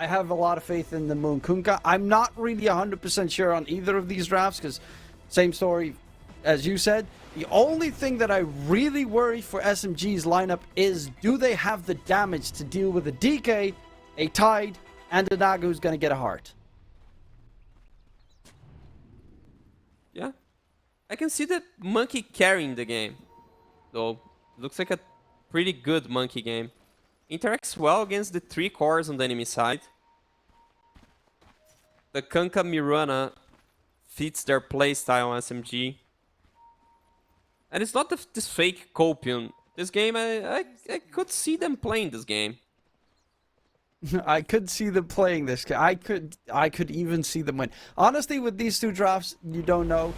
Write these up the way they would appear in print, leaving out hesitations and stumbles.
I have a lot of faith in the Moon Kunkka. I'm not really 100% sure on either of these drafts because same story as you said. The only thing that I really worry for SMG's lineup is, do they have the damage to deal with a DK, a Tide, and a Naga who's going to get a heart? Yeah. I can see the Monkey carrying the game. Though, looks like a pretty good Monkey game. Interacts well against the 3 cores on the enemy side. The Kunkka Mirana fits their playstyle on SMG. And it's not this fake Copium. This game, I could see them playing this game. I could see them playing this. I could even see them win. Honestly, with these two drafts, you don't know.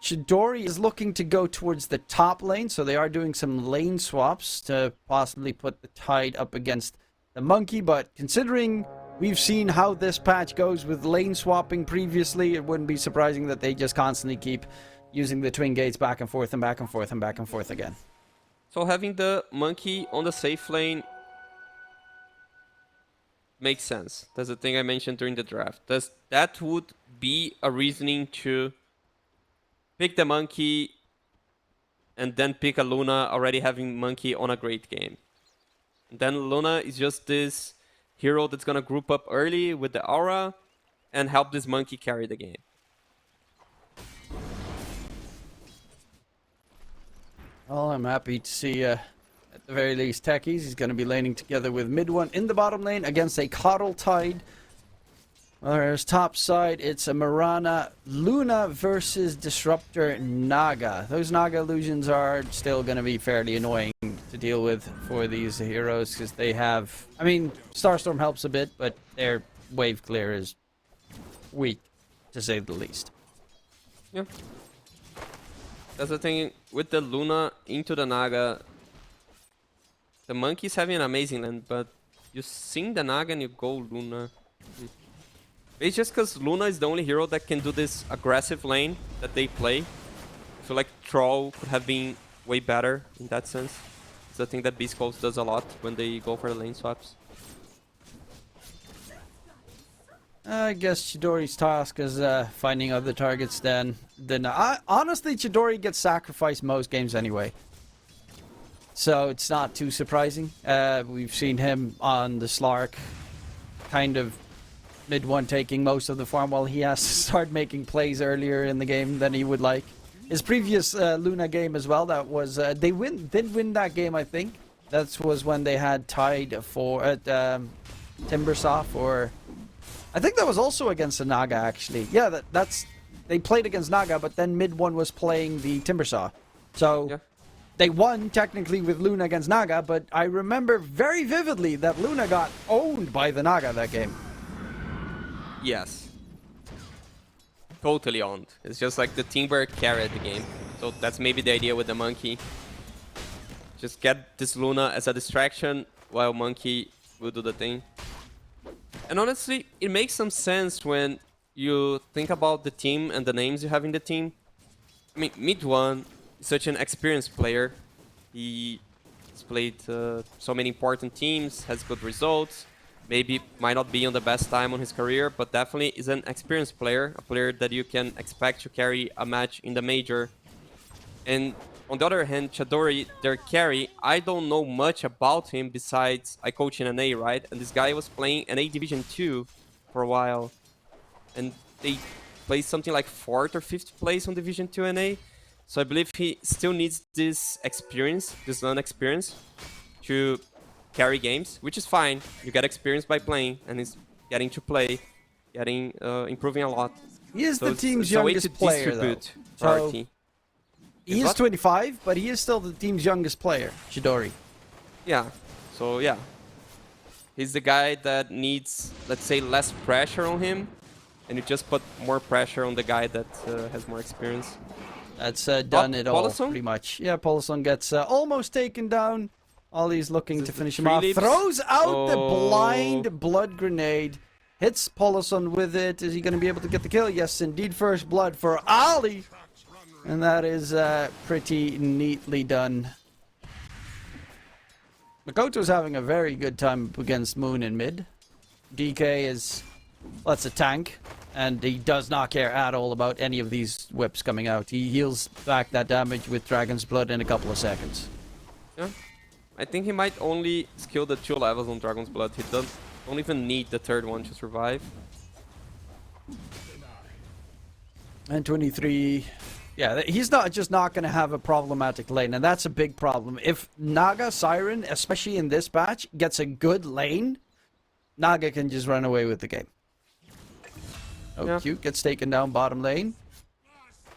Chidori is looking to go towards the top lane, so they are doing some lane swaps to possibly put the Tide up against the Monkey. But considering we've seen how this patch goes with lane swapping previously, it wouldn't be surprising that they just constantly keep using the twin gates back and forth and back and forth and back and forth again. So having the Monkey on the safe lane makes sense. That's the thing I mentioned during the draft. That would be a reasoning to pick the Monkey and then pick a Luna, already having Monkey on a great game. And then Luna is just this hero that's gonna group up early with the aura and help this Monkey carry the game. Well, I'm happy to see, at the very least, Techies. He's going to be laning together with mid one in the bottom lane against a Coddle Tide. Whereas top side, it's a Mirana Luna versus Disruptor Naga. Those Naga illusions are still going to be fairly annoying to deal with for these heroes because they have... I mean, Starstorm helps a bit, but their wave clear is weak, to say the least. Yeah. That's the thing with the Luna into the Naga. The Monkey's having an amazing land, but you sing the Naga and you go Luna. It's just because Luna is the only hero that can do this aggressive lane that they play. I feel like Troll could have been way better in that sense. It's the thing that Beast Coast does a lot when they go for the lane swaps. I guess Chidori's task is finding other targets then. Honestly, Chidori gets sacrificed most games anyway. So it's not too surprising. We've seen him on the Slark kind of mid one taking most of the farm while he has to start making plays earlier in the game than he would like. His previous Luna game as well, that was did win that game, I think. That was when they had tied for Timbersaw, or I think that was also against the Naga actually. Yeah, they played against Naga, but then mid one was playing the Timbersaw. So yeah. They won technically with Luna against Naga, but I remember very vividly that Luna got owned by the Naga that game. Yes. Totally owned. It's just like the Timber carried the game. So that's maybe the idea with the Monkey. Just get this Luna as a distraction while Monkey will do the thing. And honestly, it makes some sense when you think about the team and the names you have in the team. I mean, Mid1 is such an experienced player. He's played so many important teams, has good results. Maybe might not be on the best time on his career, but definitely is an experienced player. A player that you can expect to carry a match in the major. And on the other hand, Chidori, their carry, I don't know much about him besides I coach in NA, right? And this guy was playing NA Division 2 for a while. And they placed something like 4th or 5th place on Division 2 NA. So I believe he still needs this experience, this non-experience, to carry games, which is fine. You get experience by playing, and he's getting to play, improving a lot. He is the team's youngest player, though. So he is 25, but he is still the team's youngest player, Chidori. Yeah, so yeah. He's the guy that needs, let's say, less pressure on him, and you just put more pressure on the guy that has more experience. That's done it all, pretty much. Yeah, Poloson gets almost taken down. Ollie's looking to finish him off. Throws out the blind blood grenade. Hits Poloson with it. Is he going to be able to get the kill? Yes, indeed. First blood for Ollie. And that is pretty neatly done. Makoto's having a very good time against Moon in mid. DK is, well, that's a tank, and he does not care at all about any of these whips coming out. He heals back that damage with Dragon's Blood in a couple of seconds. Yeah. I think he might only skill the 2 levels on Dragon's Blood. He don't even need the 3rd one to survive. And 23... Yeah, he's not going to have a problematic lane, and that's a big problem. If Naga Siren, especially in this patch, gets a good lane, Naga can just run away with the game. Oh, yeah. Cute gets taken down bottom lane.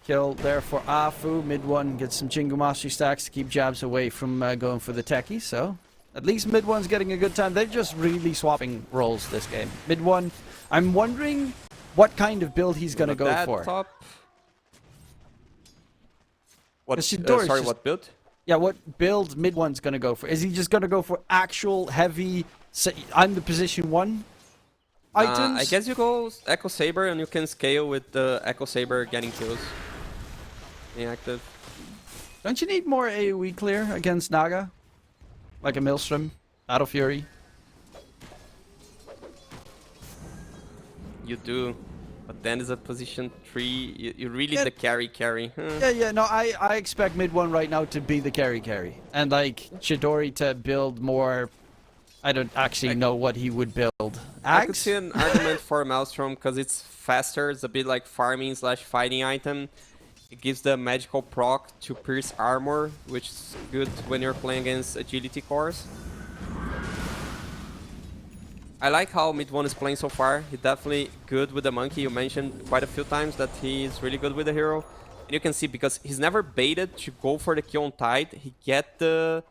Kill there for Afu. Mid one gets some Chingu Mastery stacks to keep jabs away from going for the techie, so... At least mid one's getting a good time. They're just really swapping roles this game. Mid one, I'm wondering what kind of build he's going to go for. Top. What, sorry, what build? Yeah, what build mid one's going to go for? Is he just going to go for actual heavy, I'm the position 1 items? I guess you go Echo Saber and you can scale with the Echo Saber getting kills. Being active. Don't you need more AoE clear against Naga? Like a Maelstrom, Battle Fury? You do. But then is a position 3. You really the carry. Yeah, no, I expect mid one right now to be the carry. And like Chidori to build more. I don't actually know what he would build. I could see an argument for Maelstrom because it's faster. It's a bit like farming / fighting item. It gives the magical proc to pierce armor, which is good when you're playing against agility cores. I like how mid one is playing so far. He's definitely good with the monkey. You mentioned quite a few times that he's really good with the hero. And you can see because he's never baited to go for the kill on Tide. He get the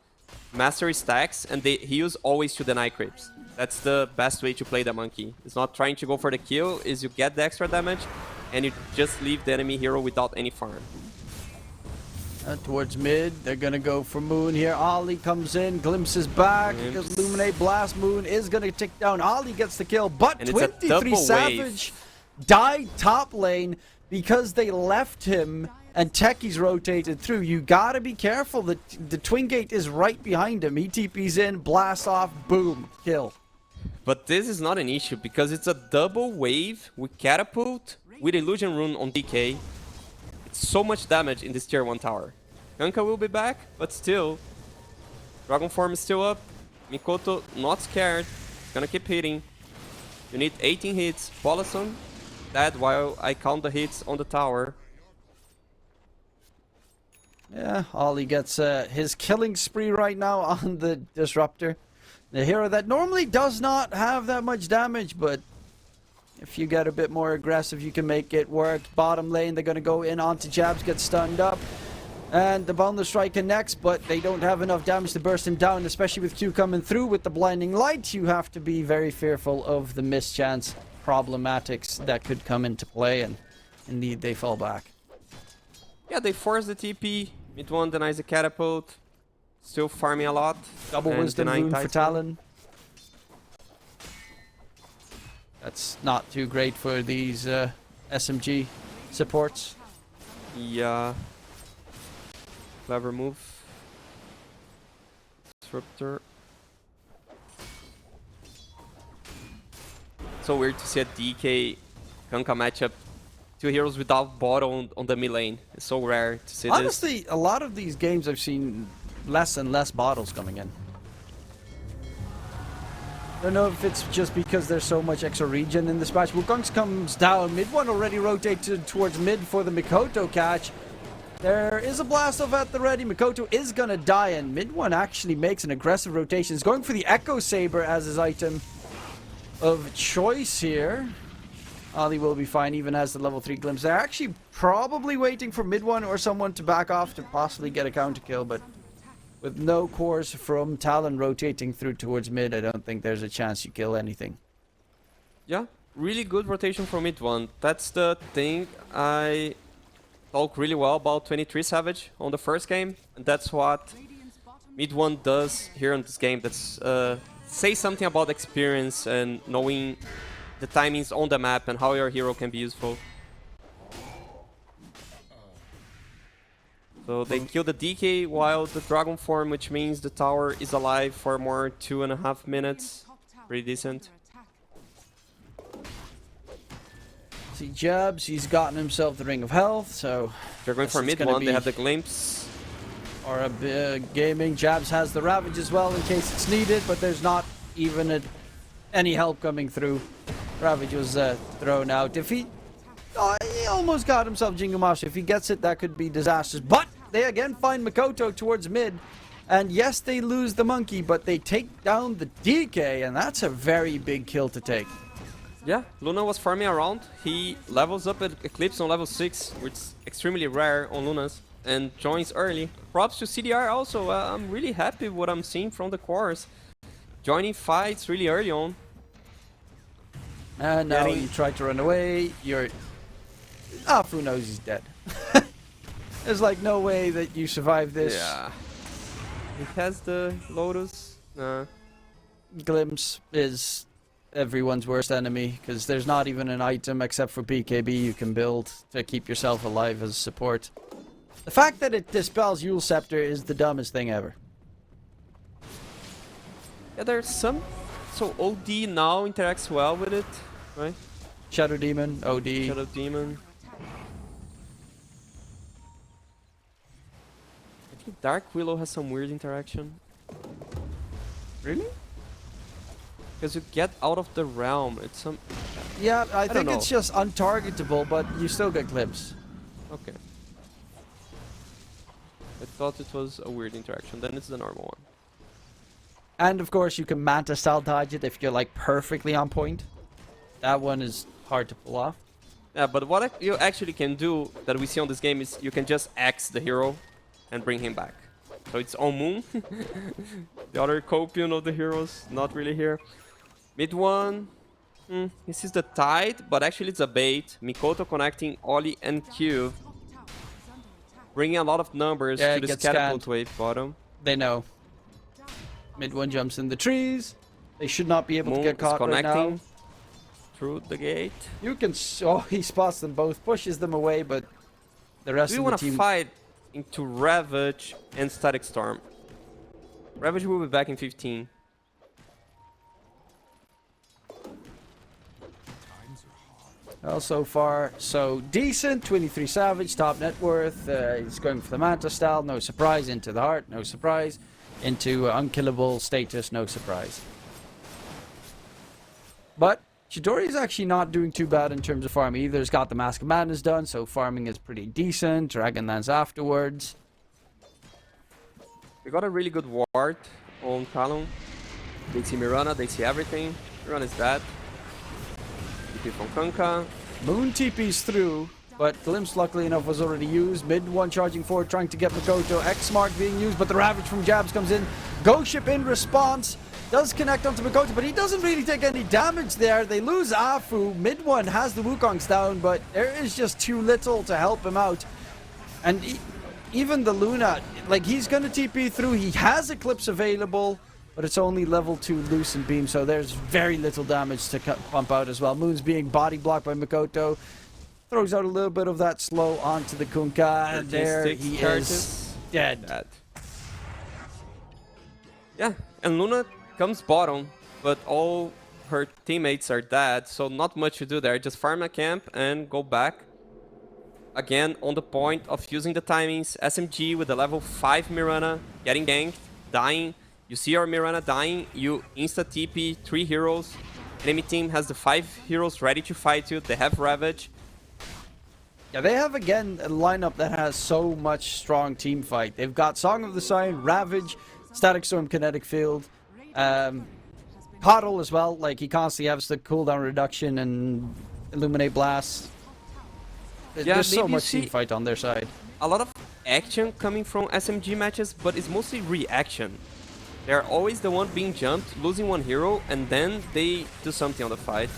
mastery stacks and he use always to deny creeps. That's the best way to play the monkey. It's not trying to go for the kill, is you get the extra damage and you just leave the enemy hero without any farm. Towards mid, they're gonna go for Moon here. Ollie comes in, glimpses back. Illuminate Blast. Moon is gonna tick down. Ollie gets the kill, but 23 Savage died top lane because they left him and Techie's rotated through. You gotta be careful. The Twin Gate is right behind him. He TP's in, blasts off, boom, kill. But this is not an issue because it's a double wave with Catapult with Illusion Rune on DK. It's so much damage in this tier 1 tower. Kanka will be back, but still. Dragon Form is still up. Mikoto not scared. He's gonna keep hitting. You need 18 hits. Polason dead while I count the hits on the tower. Yeah, Ollie gets his killing spree right now on the Disruptor. The hero that normally does not have that much damage, but if you get a bit more aggressive, you can make it work. Bottom lane, they're going to go in onto Jabs, get stunned up. And the Boundless Strike connects, but they don't have enough damage to burst him down, especially with Q coming through with the Blinding Light. You have to be very fearful of the mischance problematics that could come into play, and indeed they fall back. Yeah, they force the TP. Mid one denies the Catapult. Still farming a lot. Double Wisdom Rune for Talon. That's not too great for these SMG supports. Yeah. Clever move. Disruptor. So weird to see a DK Kanka matchup. 2 heroes without bottle on the mid lane. It's so rare to see this. Honestly, a lot of these games I've seen less and less bottles coming in. I don't know if it's just because there's so much extra regen in this match. Wukongs comes down. Mid one already rotated towards mid for the Mikoto catch. There is a blast off at the ready. Mikoto is gonna die, and mid one actually makes an aggressive rotation. He's going for the Echo Saber as his item of choice here. Ali will be fine, even as the level 3 glimpse. They're actually probably waiting for mid one or someone to back off to possibly get a counter kill, but with no cores from Talon rotating through towards mid, I don't think there's a chance you kill anything. Yeah, really good rotation from mid one. That's the thing I talk really well about 23 Savage on the first game, and that's what mid one does here in this game. That's say something about experience and knowing the timings on the map and how your hero can be useful. So they kill the DK while the Dragon Form, which means the tower is alive for more 2.5 minutes. Pretty decent. See Jabs, he's gotten himself the Ring of Health, so... They're going for mid one, they have the Glimpse. Or a big gaming. Jabs has the Ravage as well in case it's needed, but there's not even any help coming through. Ravage was thrown out. If he almost got himself Jingomashi. If he gets it, that could be disastrous. But they again find Mikoto towards mid. And yes, they lose the monkey, but they take down the DK, and that's a very big kill to take. Yeah, Luna was farming around. He levels up at Eclipse on level 6, which is extremely rare on Lunas, and joins early. Props to CDR also. I'm really happy with what I'm seeing from the cores. Joining fights really early on. And now you try to run away. Afu knows he's dead. There's like no way that you survive this. Yeah. He has the Lotus. Glimpse is everyone's worst enemy because there's not even an item except for BKB you can build to keep yourself alive as support. The fact that it dispels Yule Scepter is the dumbest thing ever. Yeah, there's some... So OD now interacts well with it, right? Shadow Demon, OD. Shadow Demon. I think Dark Willow has some weird interaction. Really? Because you get out of the realm. It's some... Yeah, I don't think know. it's just untargetable, but you still get Glimpse. Okay. I thought it was a weird interaction. Then it's the normal one. And of course you can Manta style dodge it if you're like perfectly on point. That one is hard to pull off. Yeah, but what you actually can do that we see on this game is you can just X the hero and bring him back. So it's on Moon. The other copion of the heroes, not really here. Mid one, he sees the Tide, but actually it's a bait. Mikoto connecting Oli and Q. Bringing a lot of numbers to this catapult wave bottom. They know. Mid one jumps in the trees. They should not be able Moon to get caught right now. Through the gate. You can... Oh, he spots them both, pushes them away, but the rest Do you of the want to team... fight into Ravage and Static Storm? Ravage will be back in 15. Well, so far, so decent. 23 Savage, top net worth. He's going for the Manta style, no surprise. Into the heart, no surprise. Into unkillable status, no surprise. But Chidori is actually not doing too bad in terms of farming either. He's got the Mask of Madness done, so farming is pretty decent. Dragonlance afterwards. We got a really good ward on Talon. They see Mirana, they see everything. Mirana is dead. TP from Kunkka. Moon TP's through, but Glimpse luckily enough was already used. Mid one charging forward, trying to get Mikoto. X-Mark being used, but the Ravage from Jabs comes in. Ghost Ship in response. Does connect onto Mikoto, but he doesn't really take any damage there. They lose Afu. Mid one has the Wukongs down, but there is just too little to help him out. And even the Luna, like, he's going to TP through. He has Eclipse available, but it's only level 2 Lucent Beam, so there's very little damage to pump out as well. Moon's being body blocked by Mikoto. Throws out a little bit of that slow onto the Kunkka, and there he is dead. Yeah, and Luna comes bottom, but all her teammates are dead, so not much to do there. Just farm a camp and go back. Again, on the point of using the timings. SMG with a level 5 Mirana, getting ganked, dying. You see our Mirana dying, you insta-TP 3 heroes. Enemy team has the 5 heroes ready to fight you. They have Ravage. Yeah, they have, again, a lineup that has so much strong team fight. They've got Song of the Sign, Ravage, Static Storm, Kinetic Field, Coddle as well. Like, he constantly has the cooldown reduction and Illuminate Blast. Yeah, there's so much see team fight on their side. a lot of action coming from SMG matches, but it's mostly reaction. They're always the one being jumped, losing one hero, and then they do something on the fight.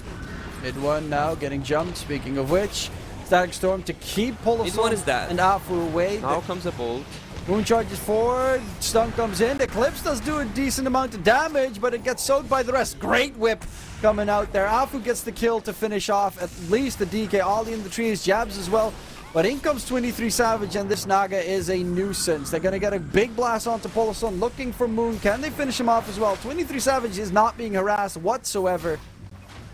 Mid one now getting jumped, speaking of which. Static Storm to keep Mid one is dead. and Afu away. Now comes a bolt. Moon charges forward, stun comes in. Eclipse does do a decent amount of damage, but it gets soaked by the rest. Great whip coming out there. Afu gets the kill to finish off at least the DK. Ollie in the trees, Jabs as well. But in comes 23 Savage, and this Naga is a nuisance. They're going to get a big blast onto Poloson, looking for Moon. Can they finish him off as well? 23 Savage is not being harassed whatsoever.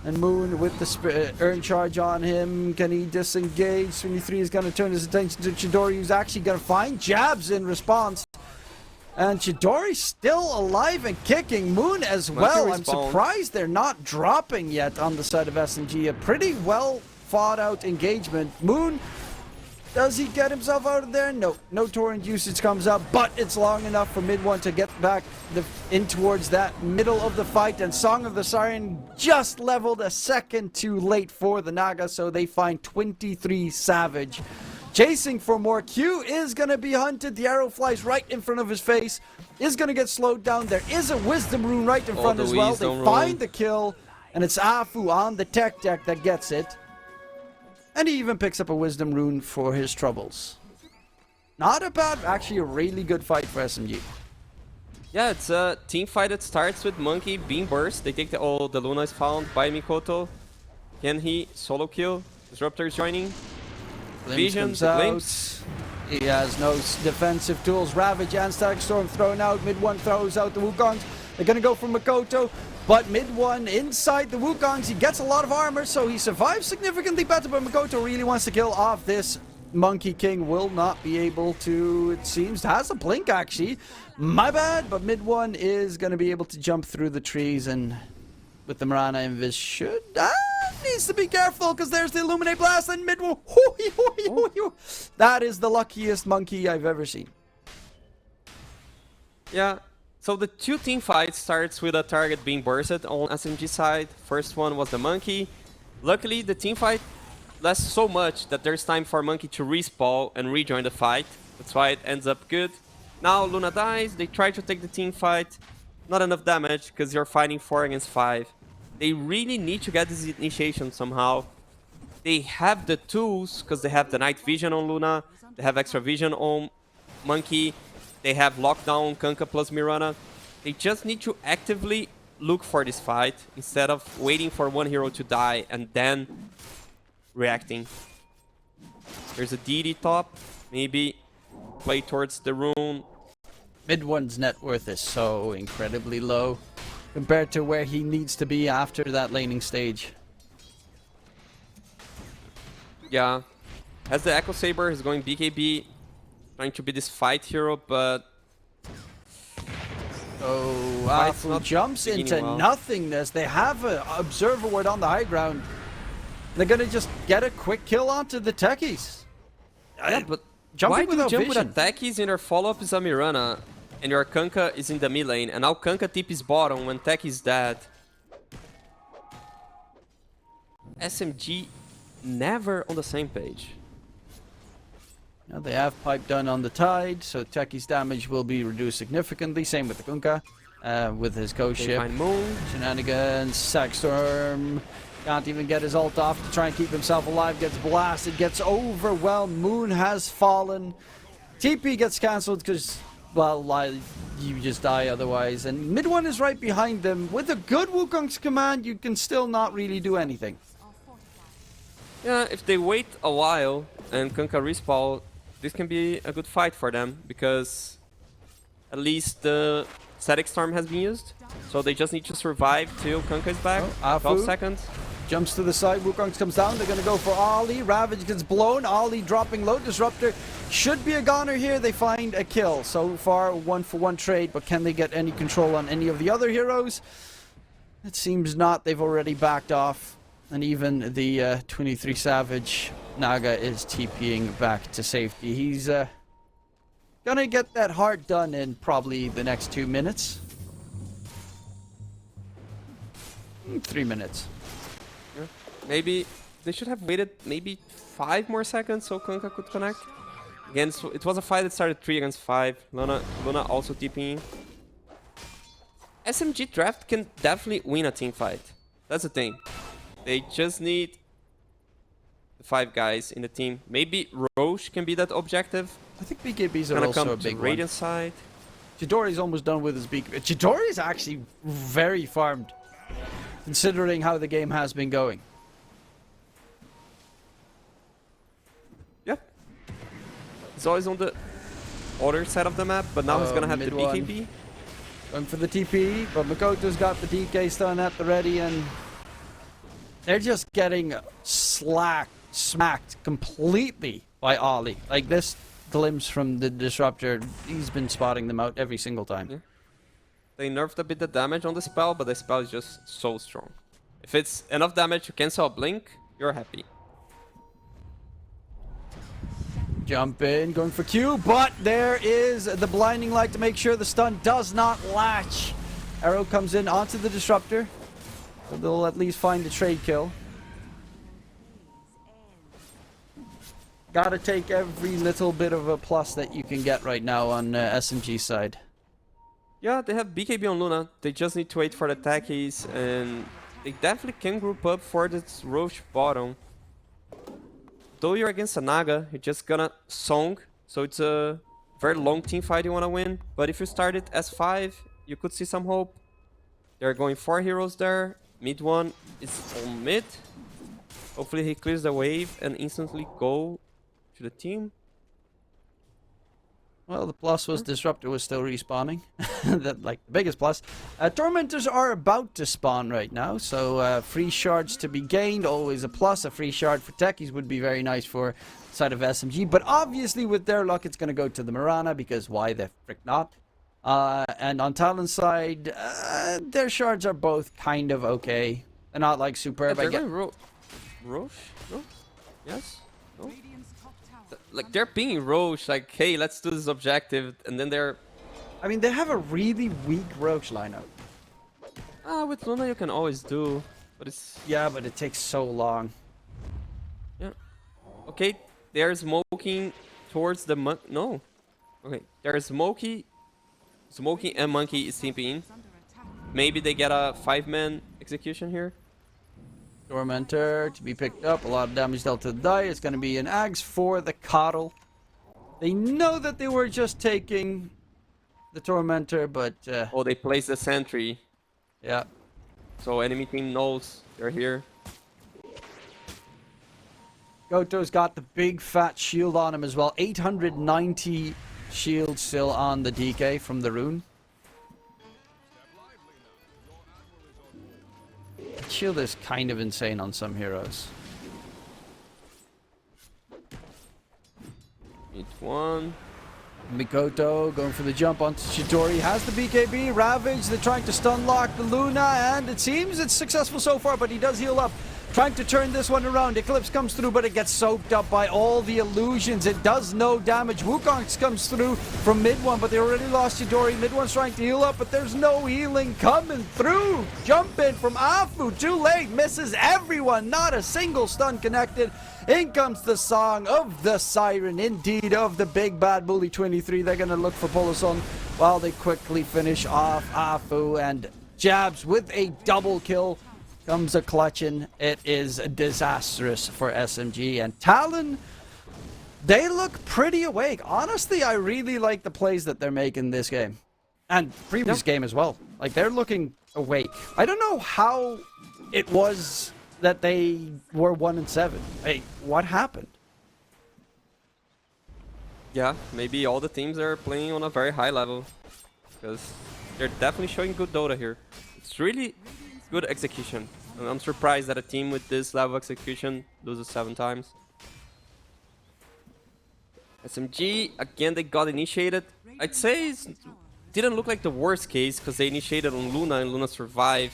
And Moon with the earn charge on him. Can he disengage? 23 is going to turn his attention to Chidori, who's actually going to find jabs in response. And Chidori's still alive and kicking. Moon as well. I'm surprised they're not dropping yet on the side of SMG. A pretty well fought out engagement. Moon, does he get himself out of there? No. No torrent usage comes up, but it's long enough for mid one to get back in towards that middle of the fight. And Song of the Siren just leveled a second too late for the Naga, so they find 23 Savage. Chasing for more. Q is going to be hunted. The arrow flies right in front of his face. Is going to get slowed down. There is a Wisdom Rune right in front as well. They find the kill, and it's Afu on the tech deck that gets it. And he even picks up a Wisdom Rune for his troubles. Not a bad, actually a really good fight for SMG. Yeah, it's a team fight that starts with Monkey being burst. They take the Luna is found by Mikoto. Can he solo kill? Disruptor is joining. Vision, Glimpse. He has no defensive tools. Ravage and Static Storm thrown out. Mid one throws out the Wukongs. They're going to go for Mikoto. But mid one inside the Wukongs. He gets a lot of armor, so he survives significantly better. But Mikoto really wants to kill off this Monkey King. Will not be able to, it seems. Has a blink, actually. My bad. But mid one is going to be able to jump through the trees. And with the Marana Invis should... needs to be careful, because there's the Illuminate Blast and mid one. That is the luckiest Monkey I've ever seen. Yeah. So the two team fight starts with a target being bursted on SMG side. First one was the Monkey. Luckily, the team fight lasts so much that there's time for Monkey to respawn and rejoin the fight. That's why it ends up good. Now Luna dies. They try to take the team fight. Not enough damage because you're fighting 4 against 5. They really need to get this initiation somehow. They have the tools because they have the night vision on Luna. They have extra vision on Monkey. They have lockdown Kanka plus Mirana. They just need to actively look for this fight instead of waiting for one hero to die and then reacting. There's a DD top. Maybe play towards the rune. Mid one's net worth is so incredibly low compared to where he needs to be after that laning stage. Yeah. As the Echo Saber, he's going BKB. Trying to be this fight hero, but... Oh, Afu jumps into nothingness. They have an Observer Ward on the high ground. They're going to just get a quick kill onto the techies. Yeah, but why do you jump with techies and your follow-up is a Mirana, and your Kanka is in the mid lane, and now Kanka tip is bottom when Tech is dead? SMG never on the same page. Now they have pipe done on the Tide, so Techie's damage will be reduced significantly. Same with the Kunkka, with his ghost ship. Shenanigans, Sackstorm. Can't even get his ult off to try and keep himself alive. Gets blasted, gets overwhelmed. Moon has fallen. TP gets cancelled because, well, you just die otherwise. And mid one is right behind them. With a good Wukong's command, you can still not really do anything. Yeah, if they wait a while and Kunkka respawn, this can be a good fight for them, because at least the Static Storm has been used. So they just need to survive till Kunkka is back. 12 seconds. Jumps to the side, Wukong comes down, they're going to go for Ollie. Ravage gets blown, Ollie dropping low. Disruptor should be a goner here. They find a kill. So far, 1-for-1 trade, but can they get any control on any of the other heroes? It seems not. They've already backed off. And even the 23 Savage Naga is TPing back to safety. He's gonna get that hard done in probably the next 2 minutes. 3 minutes. Yeah. Maybe they should have waited maybe 5 more seconds so Kunkka could connect. Again, so it was a fight that started 3 against 5. Luna also TPing. SMG draft can definitely win a team fight. That's the thing. They just need the 5 guys in the team. Maybe Roche can be that objective. I think BKBs are also a big one. Radiant side. Chidori's almost done with his BKB. Chidori's actually very farmed, considering how the game has been going. Yep. He's always on the other side of the map, but now he's gonna have the BKB. Going for the TP, but Makoto's got the DK stun at the ready, and they're just getting smacked completely by Ollie. Like this glimpse from the Disruptor, he's been spotting them out every single time. Yeah. They nerfed a bit the damage on the spell, but the spell is just so strong. If it's enough damage to cancel a blink, you're happy. Jump in, going for Q, but there is the blinding light to make sure the stun does not latch. Arrow comes in onto the Disruptor. So they'll at least find the trade kill. Gotta take every little bit of a plus that you can get right now on SMG side. Yeah, they have BKB on Luna. They just need to wait for the techies, and they definitely can group up for this Roche bottom. Though you're against a Naga, you're just gonna Song, so it's a very long team fight you wanna win. But if you start it S5, you could see some hope. They're going 4 heroes there. Mid one is on mid. Hopefully he clears the wave and instantly go to the team. Well, the plus was Disruptor was still respawning. That, like, the biggest plus. Tormentors are about to spawn right now, so free shards to be gained, always a plus. A free shard for techies would be very nice for side of SMG, but obviously with their luck it's going to go to the Mirana, because why the frick not? And on Talon's side, their shards are both kind of okay. They're not like superb. They're going Roche? No? Yes? No? Like, they're pinging Roche, like, hey, let's do this objective, and then they're... I mean, they have a really weak Roche lineup. With Luna you can always do, but it's... Yeah, but it takes so long. Yeah. Okay, they're smoking towards the No. Okay, they're smoking and Monkey is TPing in. Maybe they get a 5-man execution here. Tormentor to be picked up. A lot of damage dealt to the die. It's going to be an Axe for the Coddle. They know that they were just taking the Tormentor, but... Oh, they placed the sentry. Yeah. So enemy team knows they're here. Goto's got the big fat shield on him as well. 890 shield still on the DK from the rune. Shield is kind of insane on some heroes. Hit one. Mikoto going for the jump onto Chidori. Has the BKB. Ravage. They're trying to stun lock the Luna, and it seems it's successful so far, but he does heal up. Trying to turn this one around. Eclipse comes through, but it gets soaked up by all the illusions. It does no damage. Wukong comes through from mid one, but they already lost Chidori. Mid one's trying to heal up, but there's no healing coming through. Jump in from Afu. Too late. Misses everyone. Not a single stun connected. In comes the song of the Siren, indeed, of the big bad bully 23. They're going to look for Poloson while they quickly finish off Afu, and Jabs with a double kill. Comes a clutching. It is disastrous for SMG. And Talon, they look pretty awake. Honestly, I really like the plays that they're making this game. And previous game as well. Like, they're looking awake. I don't know how it was that they were 1-7. Hey, what happened? Yeah, maybe all the teams are playing on a very high level. Because they're definitely showing good Dota here. It's really good execution. And I'm surprised that a team with this level of execution loses 7 times. SMG, again they got initiated. I'd say it didn't look like the worst case because they initiated on Luna and Luna survived.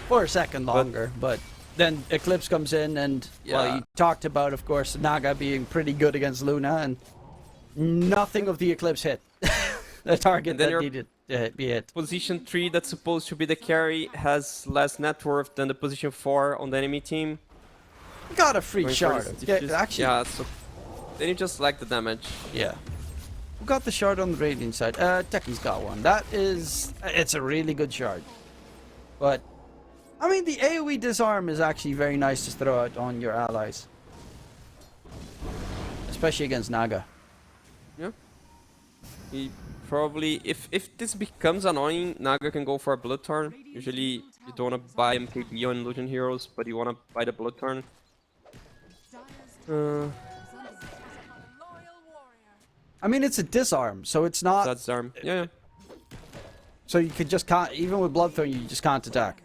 For a second longer, but then Eclipse comes in and, well, you talked about, of course, Naga being pretty good against Luna, and nothing of the Eclipse hit. The target that needed to be hit. Position 3 that's supposed to be the carry has less net worth than the position 4 on the enemy team. Got a free shard. Actually, yeah, so then you just lack the damage. Yeah. Who got the shard on the Radiant side? Techie's got one. That is... It's a really good shard. But, I mean, the AoE disarm is actually very nice to throw out on your allies. Especially against Naga. Yeah. He probably... If this becomes annoying, Naga can go for a Blood Turn. Usually, you don't want to buy MKB on Illusion Heroes, but you want to buy the Blood Turn. I mean, it's a disarm, so it's not... That's disarm. Yeah. So you could just can't... Even with Bloodthorn, you just can't attack.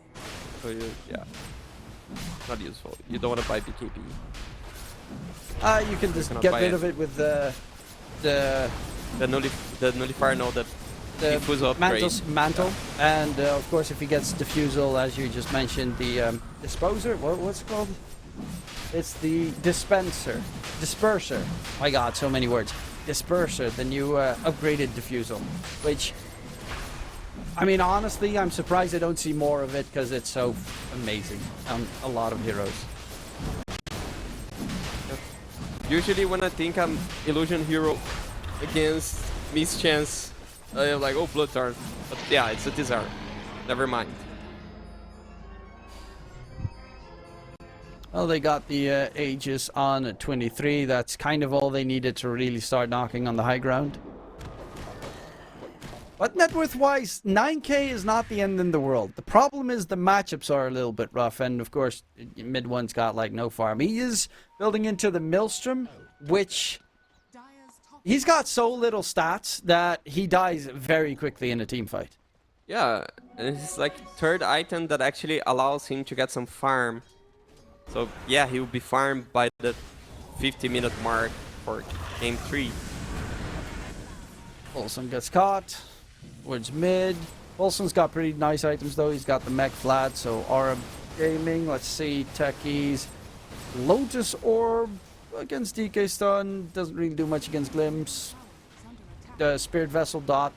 So yeah. Not useful. You don't want to buy BKB. You can just cannot get buy rid it. of it with the The nullifier, no, the diffusal upgrade. mantle, and of course if he gets diffusal, as you just mentioned, the disposer. What's it called? It's the disperser. My God, so many words. Disperser, the new upgraded diffusal, which, I mean, honestly, I'm surprised I don't see more of it because it's so amazing on a lot of heroes. Usually when I think I'm illusion hero against mischance, I'm like, oh, blood turn. But yeah, it's a desire. Never mind. Well, they got the Aegis on at 23. That's kind of all they needed to really start knocking on the high ground. But net worth-wise, 9k is not the end in the world. The problem is the matchups are a little bit rough, and of course, mid one's got like no farm. He is building into the Maelstrom, which he's got so little stats that he dies very quickly in a team fight. Yeah, and it's like third item that actually allows him to get some farm. So yeah, he will be farmed by the 50-minute mark for game 3. Olsen gets caught. Towards mid. Olsen's got pretty nice items though. He's got the mech flat, so Aura Gaming. Let's see, techies. Lotus Orb against DK Stun. Doesn't really do much against Glimpse. Spirit Vessel Dot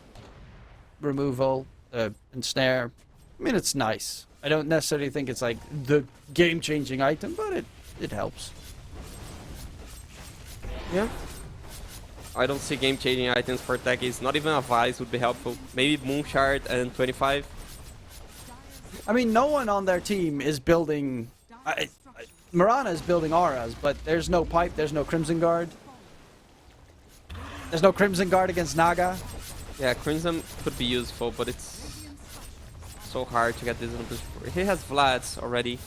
removal and snare. I mean, it's nice. I don't necessarily think it's like the game-changing item, but it helps. Yeah. I don't see game-changing items for techies. Not even a Vice would be helpful. Maybe Moonshard and 25. I mean, no one on their team is building... Mirana is building auras, but there's no pipe, there's no Crimson Guard. There's no Crimson Guard against Naga. Yeah, Crimson could be useful, but it's so hard to get this in a push. He has Vlads already.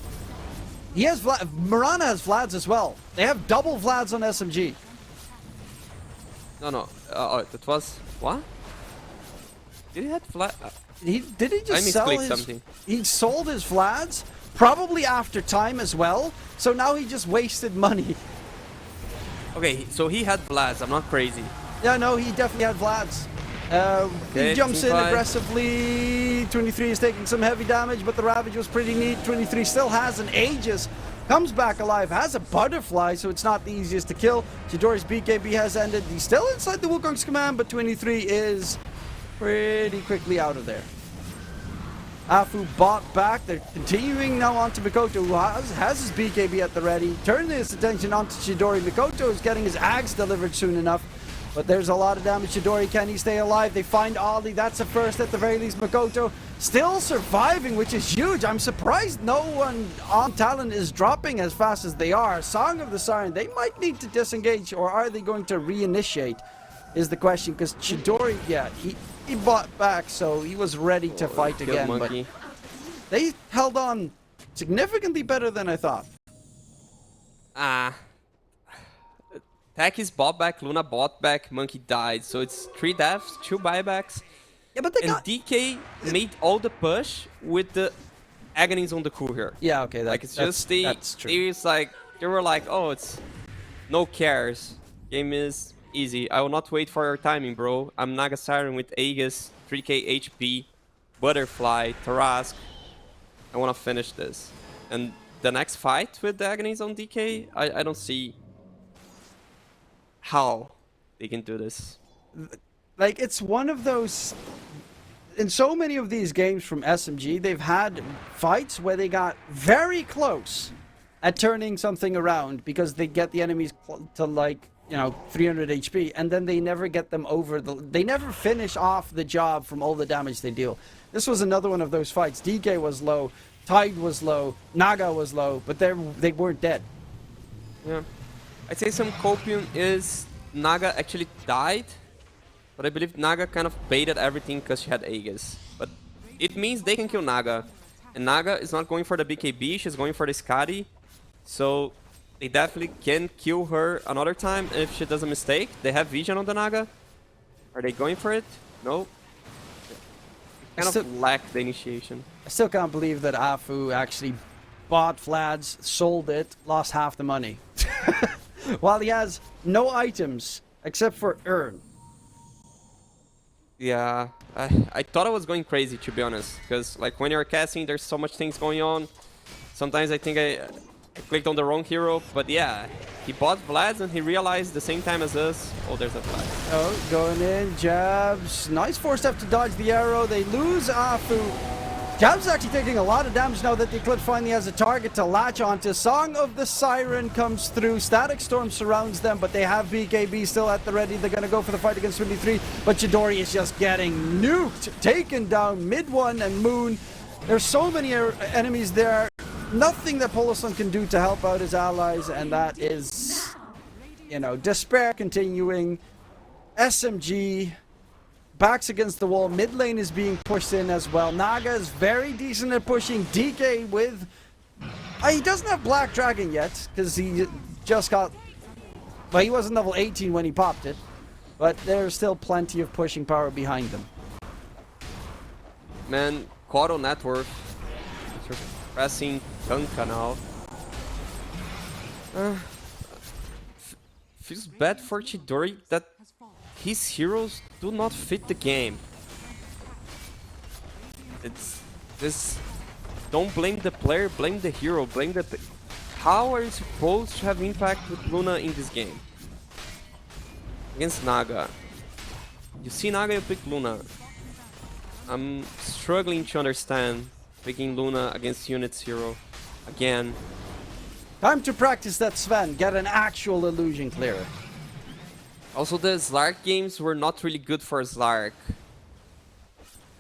He has Mirana has Vlads as well. They have double Vlads on SMG. No. That was... What? Did he have Vlad? Did he I just sell misclicked his... something. He sold his Vlads, probably after time as well. So now he just wasted money. Okay, so he had Vlads. I'm not crazy. Yeah, no, he definitely had Vlads. Okay, he jumps in 25. aggressively. 23 is taking some heavy damage, but the Ravage was pretty neat. 23 still has an Aegis. Comes back alive, has a butterfly, so it's not the easiest to kill. Chidori's BKB has ended. He's still inside the Wukong's command, but 23 is pretty quickly out of there. Afu bought back. They're continuing now onto Mikoto, who has his BKB at the ready. Turning his attention onto Chidori. Mikoto is getting his Axe delivered soon enough. But there's a lot of damage. Chidori, can he stay alive? They find Ali. That's a first at the very least. Mikoto still surviving, which is huge. I'm surprised no one on Talon is dropping as fast as they are. Song of the Siren, they might need to disengage, or are they going to reinitiate is the question. Because Chidori, yeah, he bought back, so he was ready to fight again. Monkey. But they held on significantly better than I thought. Techies bought back, Luna bought back, Monkey died. So it's 3 deaths, 2 buybacks. Yeah, but they And got... DK made all the push with the agonies on the crew here. Yeah, okay, Like it's just the... that's true. They were like, oh, it's no cares. Game is easy. I will not wait for your timing, bro. I'm Naga Siren with Aegis, 3k HP, Butterfly, Tarask. I want to finish this. And the next fight with the agonies on DK, I don't see how they can do this. Like, it's one of those... In so many of these games from SMG, they've had fights where they got very close at turning something around because they get the enemies to, like, you know, 300 HP, and then they never get them over the... They never finish off the job from all the damage they deal. This was another one of those fights. DK was low, Tide was low, Naga was low, but they weren't dead. Yeah. I'd say some copium is Naga actually died, but I believe Naga kind of baited everything because she had Aegis. But it means they can kill Naga. And Naga is not going for the BKB, she's going for the Skadi. So they definitely can kill her another time if she does a mistake. They have vision on the Naga. Are they going for it? No. Kind of lack the initiation. I still can't believe that Afu actually bought Vlad's, sold it, lost half the money. While he has no items except for Earn. Yeah, I thought I was going crazy, to be honest, because like when you're casting, there's so much things going on. Sometimes I think I clicked on the wrong hero, but yeah, he bought Vlad's and he realized the same time as us, oh, there's a Vlad. Oh, going in, Jabs. Nice four-step to dodge the arrow. They lose Afu. Jabs actually taking a lot of damage now that the Eclipse finally has a target to latch onto. Song of the Siren comes through. Static Storm surrounds them, but they have BKB still at the ready. They're going to go for the fight against 23, but Chidori is just getting nuked. Taken down mid one and Moon. There's so many enemies there. Nothing that Poloson can do to help out his allies, and that is, you know, despair continuing. SMG backs against the wall. Mid lane is being pushed in as well. Naga is very decent at pushing. DK with... he doesn't have Black Dragon yet, because he just got... Well, he wasn't level 18 when he popped it. But there's still plenty of pushing power behind them. Man, Quado Network pressing Kanka now. Feels bad for Chidori that his heroes do not fit the game. It's this. Don't blame the player, blame the hero, blame the. How are you supposed to have impact with Luna in this game? Against Naga. You see Naga, you pick Luna. I'm struggling to understand picking Luna against Unit's hero again. Time to practice that, Sven. Get an actual illusion clearer. Also, the Slark games were not really good for Slark.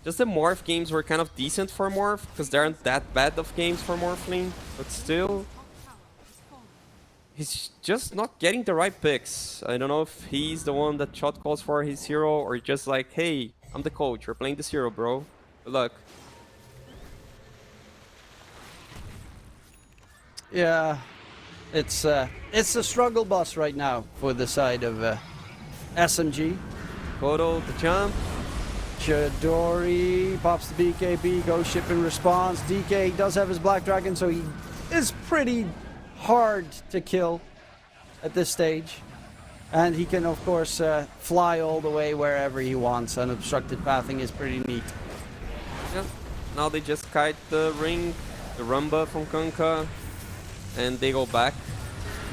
Just the Morph games were kind of decent for Morph, because there aren't that bad of games for Morphling, but still... He's just not getting the right picks. I don't know if he's the one that shot calls for his hero, or just like, hey, I'm the coach, you're playing this hero, bro. Good luck. Yeah, it's a struggle bus right now for the side of SMG. Kodo, the jump. Chidori pops the BKB, goes ship in response. DK does have his Black Dragon, so he is pretty hard to kill at this stage. And he can, of course, fly all the way wherever he wants. Unobstructed pathing is pretty neat. Yeah. Now they just kite the ring, the Rumba from Kanka, and they go back.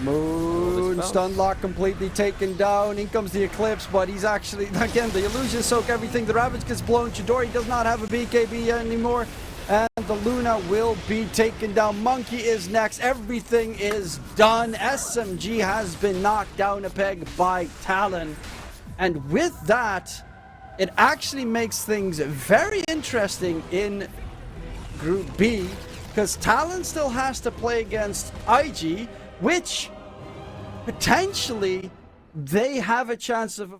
Moon stun lock completely taken down. In comes the Eclipse, but he's actually, again, the illusions soak everything. The Ravage gets blown. Chidori does not have a BKB anymore. And the Luna will be taken down. Monkey is next. Everything is done. SMG has been knocked down a peg by Talon. And with that, it actually makes things very interesting in Group B, because Talon still has to play against IG, which potentially they have a chance of